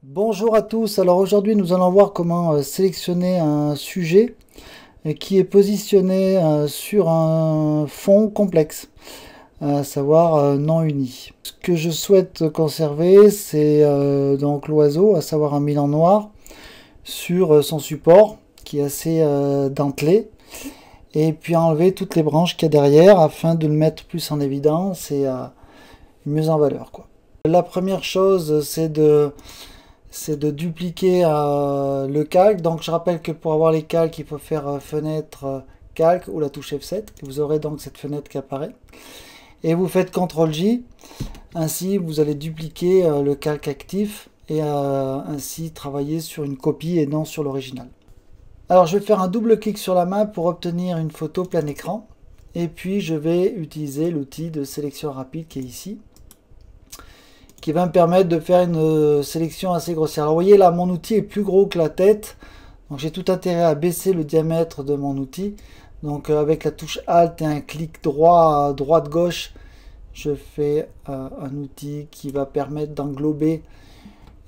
Bonjour à tous, alors aujourd'hui nous allons voir comment sélectionner un sujet qui est positionné sur un fond complexe, à savoir non uni. Ce que je souhaite conserver, c'est donc l'oiseau, à savoir un Milan noir, sur son support qui est assez dentelé, et puis enlever toutes les branches qu'il y a derrière afin de le mettre plus en évidence et mieux en valeur, quoi. La première chose, c'est de dupliquer le calque. Donc je rappelle que pour avoir les calques, il faut faire fenêtre calque ou la touche F7. Et vous aurez donc cette fenêtre qui apparaît. Et vous faites CTRL-J. Ainsi, vous allez dupliquer le calque actif et ainsi travailler sur une copie et non sur l'original. Alors je vais faire un double clic sur la main pour obtenir une photo plein écran. Et puis je vais utiliser l'outil de sélection rapide qui est ici, qui va me permettre de faire une sélection assez grossière. Alors vous voyez là, mon outil est plus gros que la tête, donc j'ai tout intérêt à baisser le diamètre de mon outil. Donc avec la touche Alt et un clic droit, droite-gauche, je fais un outil qui va permettre d'englober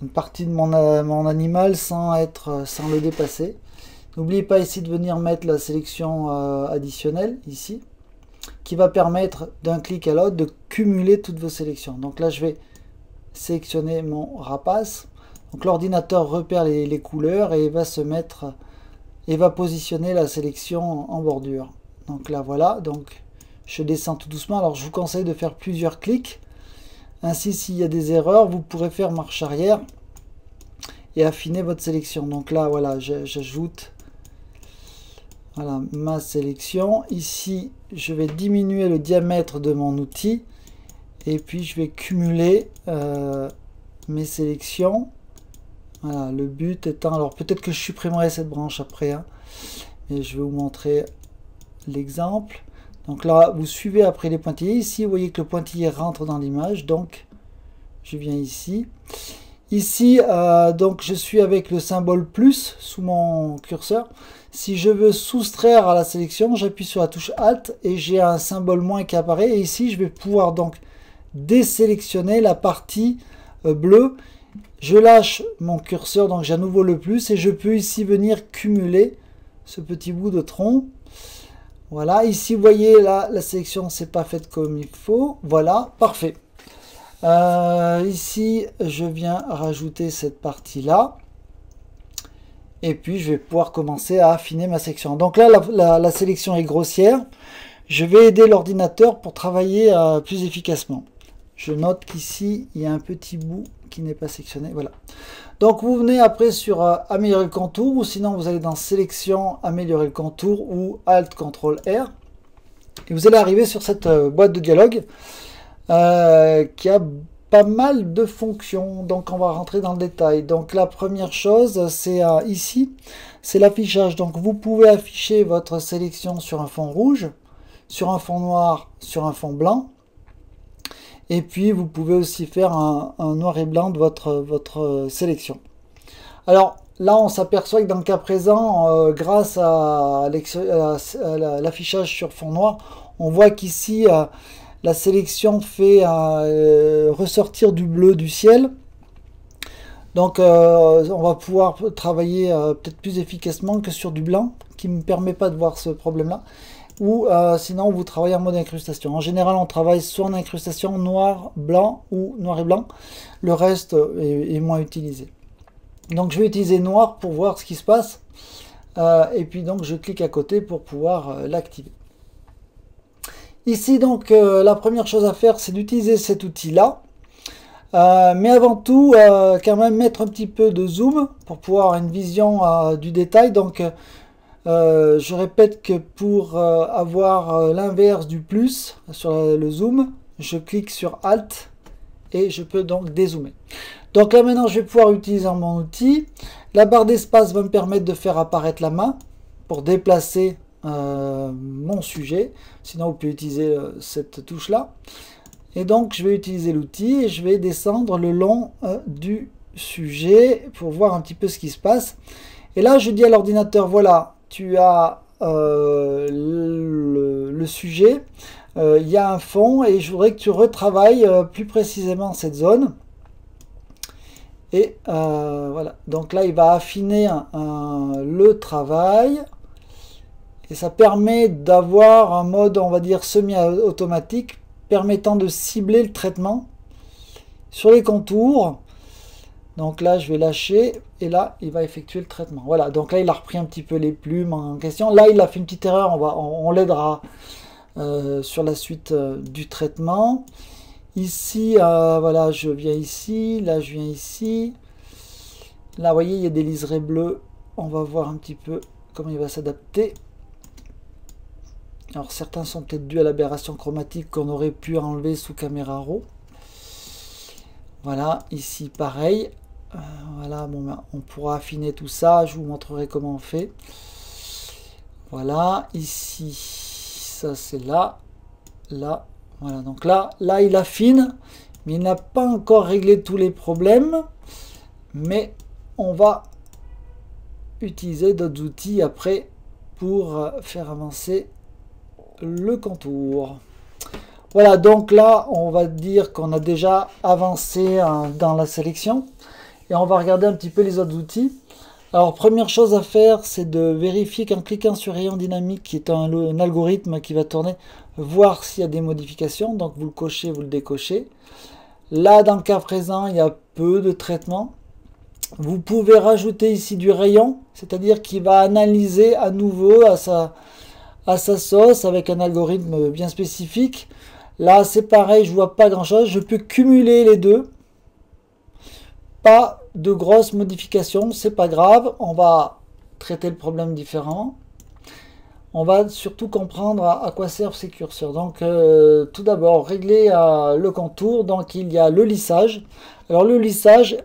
une partie de mon animal sans le dépasser. N'oubliez pas ici de venir mettre la sélection additionnelle, ici, qui va permettre d'un clic à l'autre de cumuler toutes vos sélections. Donc là je vais sélectionner mon rapace. Donc l'ordinateur repère les couleurs et va se mettre et va positionner la sélection en bordure. Donc là voilà, donc je descends tout doucement. Alors je vous conseille de faire plusieurs clics. Ainsi, s'il y a des erreurs, vous pourrez faire marche arrière et affiner votre sélection. Donc là voilà, j'ajoute voilà ma sélection. Ici, je vais diminuer le diamètre de mon outil. Et puis je vais cumuler mes sélections. Voilà, le but étant, alors peut-être que je supprimerai cette branche après, hein, mais je vais vous montrer l'exemple. Donc là, vous suivez après les pointillés. Ici, vous voyez que le pointillé rentre dans l'image. Donc, je viens ici. Ici, donc je suis avec le symbole plus sous mon curseur. Si je veux soustraire à la sélection, j'appuie sur la touche Alt et j'ai un symbole moins qui apparaît. Et ici, je vais pouvoir donc désélectionner la partie bleue. Je lâche mon curseur, donc j'ai à nouveau le plus et je peux ici venir cumuler ce petit bout de tronc. Voilà, ici vous voyez là la sélection c'est pas faite comme il faut. Voilà, parfait. Ici je viens rajouter cette partie là et puis je vais pouvoir commencer à affiner ma section. Donc là la sélection est grossière. Je vais aider l'ordinateur pour travailler plus efficacement. Je note qu'ici, il y a un petit bout qui n'est pas sectionné. Voilà. Donc, vous venez après sur améliorer le contour, ou sinon, vous allez dans sélection, améliorer le contour, ou Alt, CTRL, R. Et vous allez arriver sur cette boîte de dialogue qui a pas mal de fonctions. Donc, on va rentrer dans le détail. Donc, la première chose, c'est ici, c'est l'affichage. Donc, vous pouvez afficher votre sélection sur un fond rouge, sur un fond noir, sur un fond blanc. Et puis, vous pouvez aussi faire un noir et blanc de votre sélection. Alors, là, on s'aperçoit que dans le cas présent, grâce à l'affichage sur fond noir, on voit qu'ici, la sélection fait ressortir du bleu du ciel. Donc, on va pouvoir travailler peut-être plus efficacement que sur du blanc, qui ne me permet pas de voir ce problème-là. Ou sinon vous travaillez en mode incrustation. En général on travaille soit en incrustation noir, blanc ou noir et blanc. Le reste est moins utilisé. Donc je vais utiliser noir pour voir ce qui se passe. Et puis donc je clique à côté pour pouvoir l'activer. Ici donc la première chose à faire c'est d'utiliser cet outil là. Mais avant tout quand même mettre un petit peu de zoom pour pouvoir avoir une vision du détail. Donc je répète que pour avoir l'inverse du plus sur le zoom, je clique sur Alt et je peux donc dézoomer. Donc là maintenant je vais pouvoir utiliser mon outil. La barre d'espace va me permettre de faire apparaître la main pour déplacer mon sujet. Sinon vous pouvez utiliser cette touche là. Et donc je vais utiliser l'outil et je vais descendre le long du sujet pour voir un petit peu ce qui se passe. Et là je dis à l'ordinateur voilà, tu as le sujet, il y a un fond et je voudrais que tu retravailles plus précisément cette zone. Et voilà, donc là il va affiner le travail. Et ça permet d'avoir un mode, on va dire, semi-automatique, permettant de cibler le traitement sur les contours. Donc là, je vais lâcher, et là, il va effectuer le traitement. Voilà, donc là, il a repris un petit peu les plumes en question. Là, il a fait une petite erreur, on l'aidera sur la suite du traitement. Ici, voilà, je viens ici, là, je viens ici. Là, vous voyez, il y a des liserés bleus. On va voir un petit peu comment il va s'adapter. Alors certains sont peut-être dus à l'aberration chromatique qu'on aurait pu enlever sous caméra raw. Voilà, ici pareil. Voilà, bon, ben, on pourra affiner tout ça, je vous montrerai comment on fait. Voilà, ici, ça c'est là, là, voilà, donc là il affine, mais il n'a pas encore réglé tous les problèmes, mais on va utiliser d'autres outils après pour faire avancer le contour. Voilà, donc là on va dire qu'on a déjà avancé dans la sélection et on va regarder un petit peu les autres outils. Alors première chose à faire, c'est de vérifier qu'en cliquant sur rayon dynamique, qui est un algorithme qui va tourner, voir s'il y a des modifications. Donc vous le cochez, vous le décochez. Là dans le cas présent, il y a peu de traitement. Vous pouvez rajouter ici du rayon, c'est-à-dire qu'il va analyser à nouveau à sa sauce avec un algorithme bien spécifique. Là c'est pareil, je vois pas grand chose, je peux cumuler les deux. Pas de grosses modifications, c'est pas grave, on va traiter le problème différemment. On va surtout comprendre à quoi servent ces curseurs. Donc tout d'abord régler le contour, donc il y a le lissage. Alors le lissage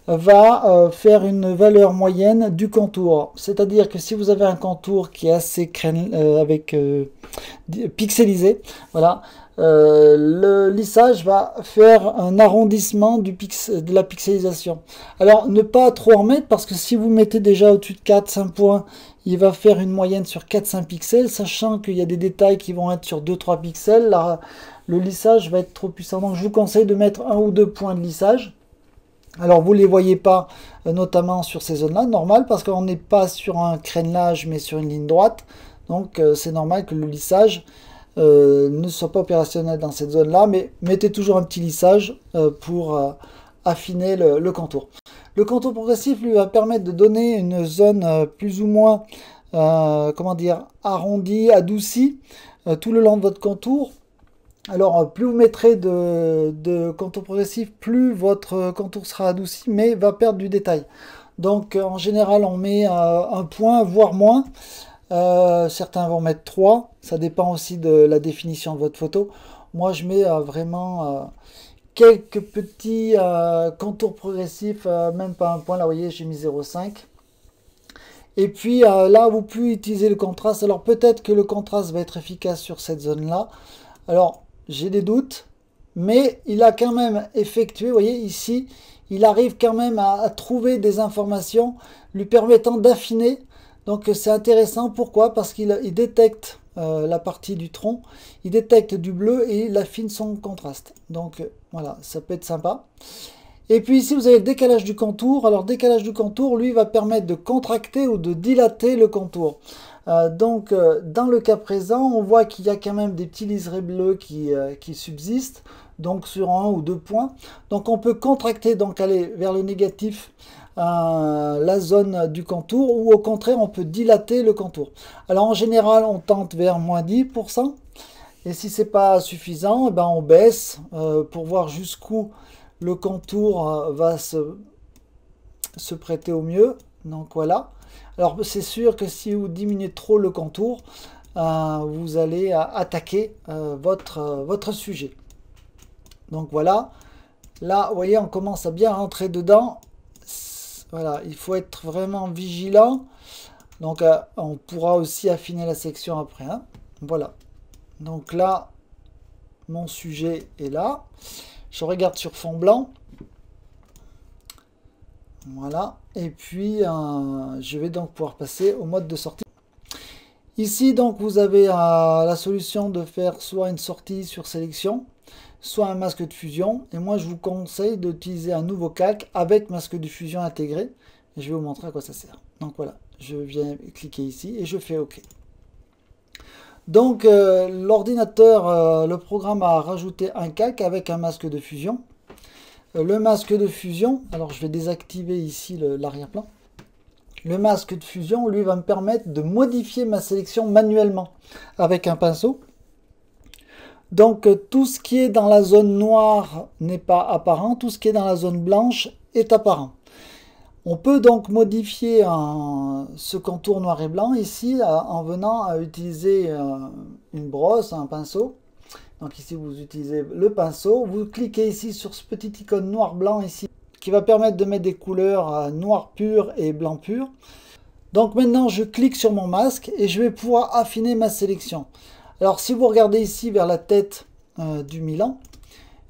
va faire une valeur moyenne du contour. C'est-à-dire que si vous avez un contour qui est assez pixelisé, voilà, le lissage va faire un arrondissement de la pixelisation. Alors ne pas trop en mettre parce que si vous mettez déjà au-dessus de 4-5 points, il va faire une moyenne sur 4-5 pixels, sachant qu'il y a des détails qui vont être sur 2-3 pixels. Là, le lissage va être trop puissant. Donc je vous conseille de mettre 1 ou 2 points de lissage. Alors vous ne les voyez pas notamment sur ces zones là, normal parce qu'on n'est pas sur un crénelage mais sur une ligne droite, donc c'est normal que le lissage ne soit pas opérationnel dans cette zone là, mais mettez toujours un petit lissage pour affiner le contour. Le contour progressif lui va permettre de donner une zone plus ou moins comment dire, arrondie, adoucie tout le long de votre contour. Alors, plus vous mettrez de contour progressif, plus votre contour sera adouci, mais va perdre du détail. Donc, en général, on met un point, voire moins. Certains vont mettre 3. Ça dépend aussi de la définition de votre photo. Moi, je mets vraiment quelques petits contours progressifs, même pas un point. Là, vous voyez, j'ai mis 0,5. Et puis, là, vous pouvez utiliser le contraste. Alors, peut-être que le contraste va être efficace sur cette zone-là. Alors, j'ai des doutes, mais il a quand même effectué, vous voyez ici, il arrive quand même à trouver des informations lui permettant d'affiner. Donc c'est intéressant, pourquoi? Parce qu'il détecte la partie du tronc, il détecte du bleu et il affine son contraste. Donc voilà, ça peut être sympa. Et puis ici vous avez le décalage du contour. Alors décalage du contour, lui, va permettre de contracter ou de dilater le contour. Donc dans le cas présent, on voit qu'il y a quand même des petits liserés bleus qui subsistent, donc sur 1 ou 2 points. Donc on peut contracter, donc aller vers le négatif la zone du contour, ou au contraire on peut dilater le contour. Alors en général on tente vers moins 10%, et si c'est pas suffisant, eh ben, on baisse pour voir jusqu'où le contour va se prêter au mieux. Donc voilà. Alors c'est sûr que si vous diminuez trop le contour, vous allez attaquer votre sujet. Donc voilà, là vous voyez on commence à bien rentrer dedans. Voilà, il faut être vraiment vigilant. Donc on pourra aussi affiner la section après, hein. Voilà, donc là mon sujet est là. Je regarde sur fond blanc. Voilà, et puis je vais donc pouvoir passer au mode de sortie. Ici, donc, vous avez la solution de faire soit une sortie sur sélection, soit un masque de fusion. Et moi, je vous conseille d'utiliser un nouveau calque avec masque de fusion intégré. Et je vais vous montrer à quoi ça sert. Donc voilà, je viens cliquer ici et je fais OK. Donc, l'ordinateur, le programme a rajouté un calque avec un masque de fusion. Le masque de fusion, alors je vais désactiver ici l'arrière-plan. Le masque de fusion, lui, va me permettre de modifier ma sélection manuellement avec un pinceau. Donc, tout ce qui est dans la zone noire n'est pas apparent, tout ce qui est dans la zone blanche est apparent. On peut donc modifier ce contour noir et blanc ici en venant à utiliser une brosse, un pinceau. Donc ici, vous utilisez le pinceau, vous cliquez ici sur ce petit icône noir-blanc ici, qui va permettre de mettre des couleurs noir pur et blanc pur. Donc maintenant, je clique sur mon masque et je vais pouvoir affiner ma sélection. Alors si vous regardez ici vers la tête du Milan,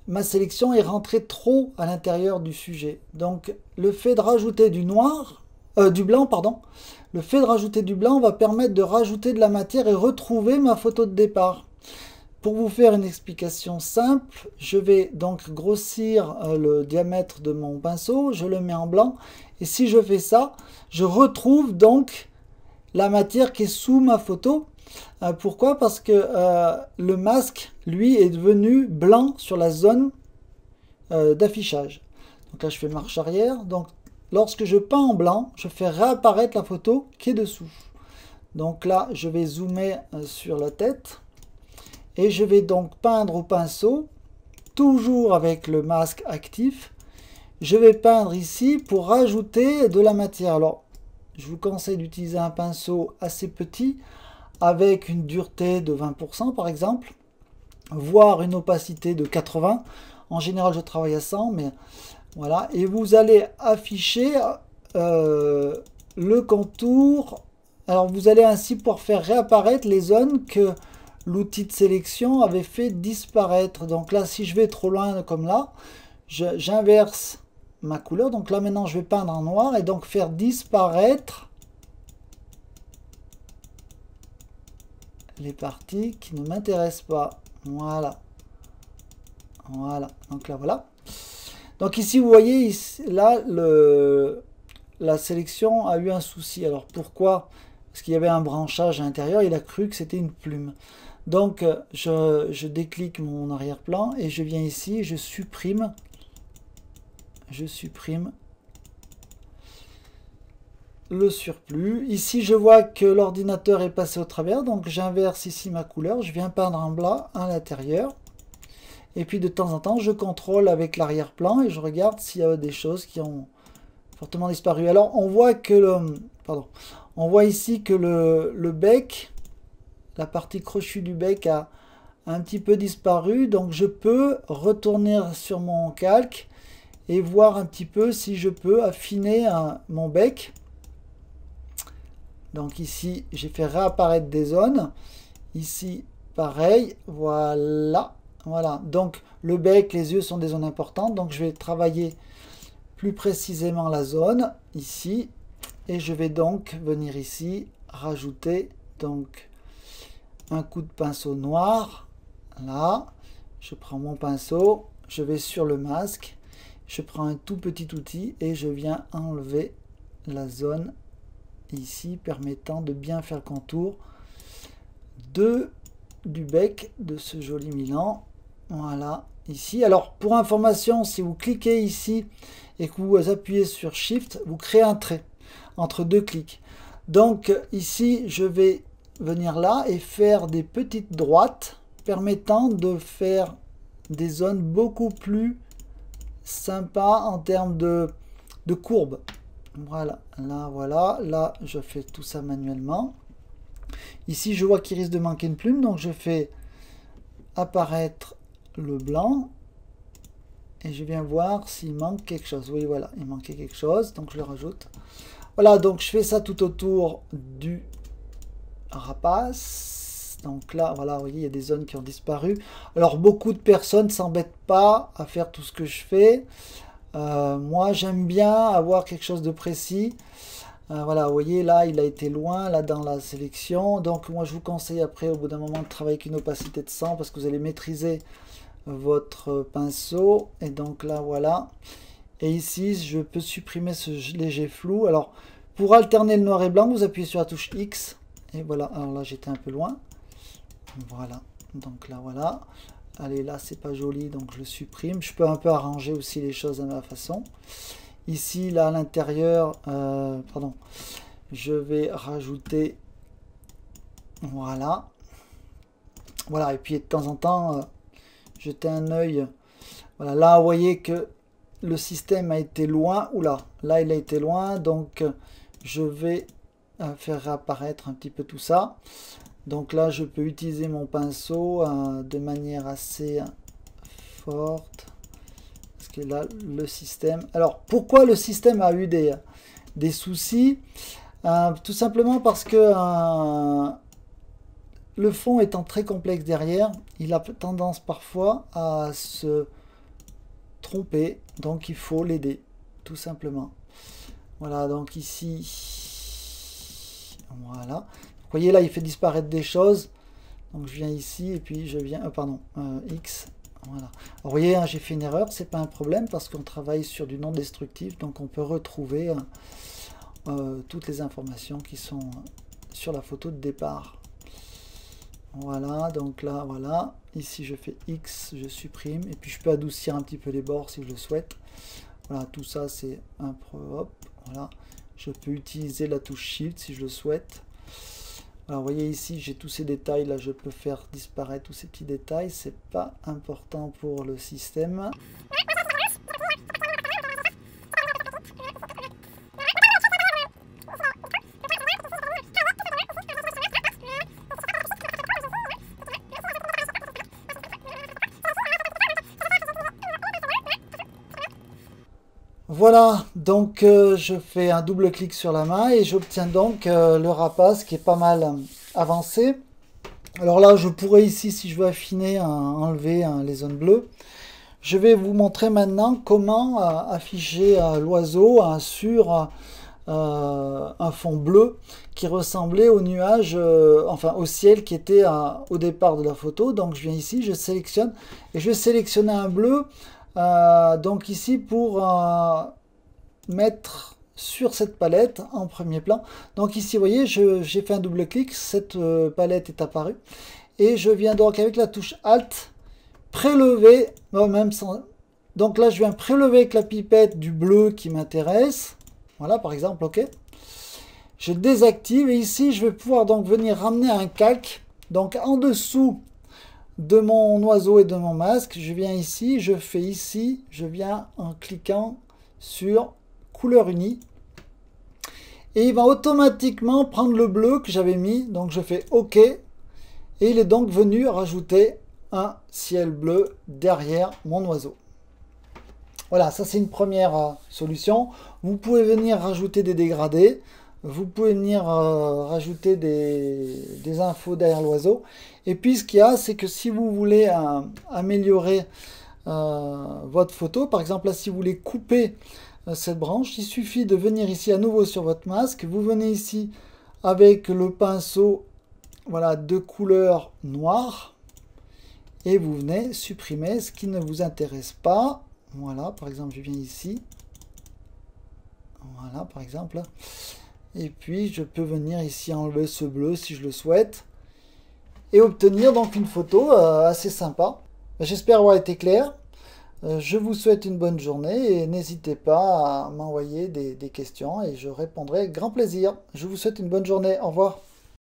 ma sélection est rentrée trop à l'intérieur du sujet. Donc le fait de rajouter du blanc, pardon, le fait de rajouter du blanc va permettre de rajouter de la matière et retrouver ma photo de départ. Pour vous faire une explication simple, je vais donc grossir le diamètre de mon pinceau, je le mets en blanc, et si je fais ça, je retrouve donc la matière qui est sous ma photo. Pourquoi? Parce que le masque, lui, est devenu blanc sur la zone d'affichage. Donc là, je fais marche arrière. Donc, lorsque je peins en blanc, je fais réapparaître la photo qui est dessous. Donc là, je vais zoomer sur la tête. Et je vais donc peindre au pinceau, toujours avec le masque actif. Je vais peindre ici pour rajouter de la matière. Alors, je vous conseille d'utiliser un pinceau assez petit, avec une dureté de 20% par exemple, voire une opacité de 80. En général, je travaille à 100, mais voilà. Et vous allez afficher le contour. Alors, vous allez ainsi pouvoir faire réapparaître les zones que l'outil de sélection avait fait disparaître. Donc là, si je vais trop loin comme là, j'inverse ma couleur. Donc là, maintenant, je vais peindre en noir et donc faire disparaître les parties qui ne m'intéressent pas. Voilà. Voilà. Donc là, voilà. Donc ici, vous voyez, ici, là, la sélection a eu un souci. Alors pourquoi? Parce qu'il y avait un branchage à l'intérieur. Il a cru que c'était une plume. Donc, je déclique mon arrière-plan et je viens ici, je supprime le surplus. Ici, je vois que l'ordinateur est passé au travers, donc j'inverse ici ma couleur, je viens peindre en blanc à l'intérieur. Et puis de temps en temps, je contrôle avec l'arrière-plan et je regarde s'il y a des choses qui ont fortement disparu. Alors, on voit que on voit ici que le bec, la partie crochue du bec a un petit peu disparu, donc je peux retourner sur mon calque et voir un petit peu si je peux affiner mon bec. Donc ici, j'ai fait réapparaître des zones. Ici, pareil, voilà. Voilà, donc le bec, les yeux sont des zones importantes, donc je vais travailler plus précisément la zone, ici, et je vais donc venir ici, rajouter donc un coup de pinceau noir, là, je prends mon pinceau, je vais sur le masque, je prends un tout petit outil et je viens enlever la zone ici, permettant de bien faire le contour du bec de ce joli Milan. Voilà, ici. Alors, pour information, si vous cliquez ici et que vous appuyez sur Shift, vous créez un trait entre deux clics. Donc, ici, je vais venir là et faire des petites droites permettant de faire des zones beaucoup plus sympas en termes de courbes. Voilà, là, voilà, là, je fais tout ça manuellement. Ici, je vois qu'il risque de manquer une plume, donc je fais apparaître le blanc et je viens voir s'il manque quelque chose. Oui, voilà, il manquait quelque chose, donc je le rajoute. Voilà, donc je fais ça tout autour du rapace. Donc là, voilà, vous voyez, il y a des zones qui ont disparu. Alors, beaucoup de personnes ne s'embêtent pas à faire tout ce que je fais. Moi, j'aime bien avoir quelque chose de précis. Voilà, vous voyez, là, il a été loin, là, dans la sélection. Donc, moi, je vous conseille après, au bout d'un moment, de travailler avec une opacité de 100 parce que vous allez maîtriser votre pinceau. Et donc, là, voilà. Et ici, je peux supprimer ce léger flou. Alors, pour alterner le noir et blanc, vous appuyez sur la touche X. Et voilà, alors là, j'étais un peu loin. Voilà, donc là, voilà. Allez, là, c'est pas joli, donc je le supprime. Je peux un peu arranger aussi les choses à ma façon. Ici, là, à l'intérieur, pardon, je vais rajouter, voilà. Voilà, et puis de temps en temps, jeter un œil. Voilà, là, vous voyez que le système a été loin. Oula, là, il a été loin, donc je vais faire réapparaître un petit peu tout ça. Donc là, je peux utiliser mon pinceau de manière assez forte. Parce que là, le système... Alors, pourquoi le système a eu des soucis? Tout simplement parce que le fond étant très complexe derrière, il a tendance parfois à se tromper. Donc, il faut l'aider, tout simplement. Voilà, donc ici... Voilà. Vous voyez là, il fait disparaître des choses. Donc je viens ici et puis je viens, X. Voilà. Alors, vous voyez, hein, j'ai fait une erreur, c'est pas un problème parce qu'on travaille sur du non destructif, donc on peut retrouver toutes les informations qui sont sur la photo de départ. Voilà, donc là, voilà. Ici, je fais X, je supprime et puis je peux adoucir un petit peu les bords si je le souhaite. Voilà, tout ça c'est un hop, voilà. Je peux utiliser la touche Shift si je le souhaite. Alors, vous voyez ici, j'ai tous ces détails. Là, je peux faire disparaître tous ces petits détails. C'est pas important pour le système. Voilà, donc je fais un double clic sur la main et j'obtiens donc le rapace qui est pas mal avancé. Alors là, je pourrais ici, si je veux affiner, enlever les zones bleues. Je vais vous montrer maintenant comment afficher l'oiseau sur un fond bleu qui ressemblait au nuage, enfin au ciel qui était au départ de la photo. Donc je viens ici, je sélectionne et je vais sélectionner un bleu. Donc ici pour mettre sur cette palette en premier plan. Donc ici vous voyez j'ai fait un double clic, cette palette est apparue et je viens donc avec la touche Alt prélever, même sans... donc là je viens prélever avec la pipette du bleu qui m'intéresse, voilà par exemple, ok, je désactive et ici je vais pouvoir donc venir ramener un calque, donc en dessous de mon oiseau et de mon masque, je viens ici, je fais ici, je viens en cliquant sur couleur unie et il va automatiquement prendre le bleu que j'avais mis, donc je fais OK et il est donc venu rajouter un ciel bleu derrière mon oiseau. Voilà, ça c'est une première solution. Vous pouvez venir rajouter des dégradés. Vous pouvez venir rajouter des infos derrière l'oiseau. Et puis ce qu'il y a, c'est que si vous voulez améliorer votre photo, par exemple là si vous voulez couper cette branche, il suffit de venir ici à nouveau sur votre masque. Vous venez ici avec le pinceau, voilà, de couleur noire. Et vous venez supprimer ce qui ne vous intéresse pas. Voilà, par exemple, je viens ici. Voilà, par exemple. Et puis, je peux venir ici enlever ce bleu si je le souhaite. Et obtenir donc une photo assez sympa. J'espère avoir été clair. Je vous souhaite une bonne journée et n'hésitez pas à m'envoyer des questions et je répondrai avec grand plaisir. Je vous souhaite une bonne journée. Au revoir.